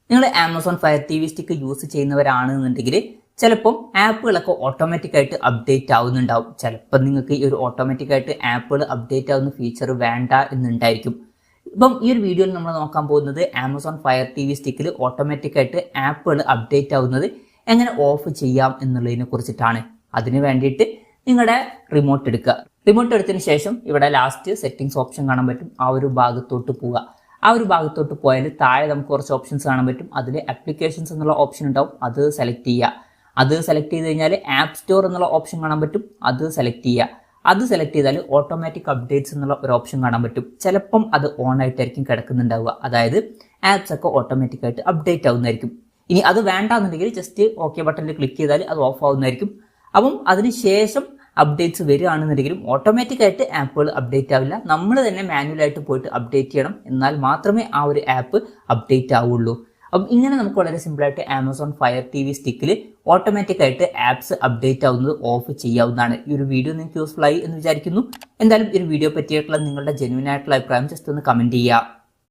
നിങ്ങൾ Amazon fire TV stick use ചെയ്യുന്നവരാണെന്നുണ്ടെങ്കിൽ ചിലപ്പം ആപ്പുകളൊക്കെ ഓട്ടോമാറ്റിക്കായിട്ട് അപ്ഡേറ്റ് ആവുന്നുണ്ടാവും. ചിലപ്പോൾ നിങ്ങൾക്ക് ഈ ഒരു ഓട്ടോമാറ്റിക്കായിട്ട് ആപ്പുകൾ അപ്ഡേറ്റ് ആവുന്ന ഫീച്ചർ വേണ്ട എന്നുണ്ടായിരിക്കും. ഇപ്പം ഈ ഒരു വീഡിയോയിൽ നമ്മൾ നോക്കാൻ പോകുന്നത് ആമസോൺ ഫയർ ടി വി സ്റ്റിക്കിൽ ഓട്ടോമാറ്റിക്കായിട്ട് ആപ്പുകൾ അപ്ഡേറ്റ് ആവുന്നത് എങ്ങനെ ഓഫ് ചെയ്യാം എന്നുള്ളതിനെ കുറിച്ചിട്ടാണ്. അതിന് വേണ്ടിയിട്ട് നിങ്ങളുടെ റിമോട്ട് എടുക്കുക. റിമോട്ട് എടുത്തതിന് ശേഷം ഇവിടെ ലാസ്റ്റ് സെറ്റിംഗ്സ് ഓപ്ഷൻ കാണാൻ പറ്റും. ആ ഒരു ഭാഗത്തോട്ട് പോവുക. ആ ഒരു ഭാഗത്തോട്ട് പോയാൽ താഴെ നമുക്ക് കുറച്ച് ഓപ്ഷൻസ് കാണാൻ പറ്റും. അതിൽ ആപ്ലിക്കേഷൻസ് എന്നുള്ള ഓപ്ഷൻ ഉണ്ടാവും, അത് സെലക്ട് ചെയ്യുക. അത് സെലക്ട് ചെയ്ത് കഴിഞ്ഞാൽ ആപ്പ് സ്റ്റോർ എന്നുള്ള ഓപ്ഷൻ കാണാൻ പറ്റും, അത് സെലക്ട് ചെയ്യുക. അത് സെലക്ട് ചെയ്താൽ ഓട്ടോമാറ്റിക് അപ്ഡേറ്റ്സ് എന്നുള്ള ഒരു ഓപ്ഷൻ കാണാൻ പറ്റും. ചിലപ്പം അത് ഓൺ ആയിട്ടായിരിക്കും കിടക്കുന്നുണ്ടാവുക, അതായത് ആപ്സ് ഒക്കെ ഓട്ടോമാറ്റിക്കായിട്ട് അപ്ഡേറ്റ് ആവുന്നതായിരിക്കും. ഇനി അത് വേണ്ടാന്നുണ്ടെങ്കിൽ ജസ്റ്റ് ഓക്കെ ബട്ടണിൽ ക്ലിക്ക് ചെയ്താൽ അത് ഓഫ് ആവുന്നതായിരിക്കും. അപ്പം അതിനുശേഷം അപ്ഡേറ്റ്സ് വരികയാണെന്നുണ്ടെങ്കിലും ഓട്ടോമാറ്റിക്കായിട്ട് ആപ്പുകൾ അപ്ഡേറ്റ് ആവില്ല. നമ്മൾ തന്നെ മാനുവലായിട്ട് പോയിട്ട് അപ്ഡേറ്റ് ചെയ്യണം. എന്നാൽ മാത്രമേ ആ ഒരു ആപ്പ് അപ്ഡേറ്റ് ആവുള്ളൂ. അപ്പം ഇങ്ങനെ നമുക്ക് വളരെ സിമ്പിളായിട്ട് ആമസോൺ ഫയർ ടി വി സ്റ്റിക്കിൽ ഓട്ടോമാറ്റിക്കായിട്ട് ആപ്സ് അപ്ഡേറ്റ് ആവുന്നത് ഓഫ് ചെയ്യാവുന്നതാണ്. ഈ ഒരു വീഡിയോ നിങ്ങൾക്ക് യൂസ്ഫുൾ ആയി എന്ന് വിചാരിക്കുന്നു. എന്തായാലും ഈ ഒരു വീഡിയോ പറ്റിയിട്ടുള്ള നിങ്ങളുടെ ജെന്യുവൻ ആയിട്ടുള്ള അഭിപ്രായം ജസ്റ്റ് ഒന്ന് കമൻറ്റ് ചെയ്യുക.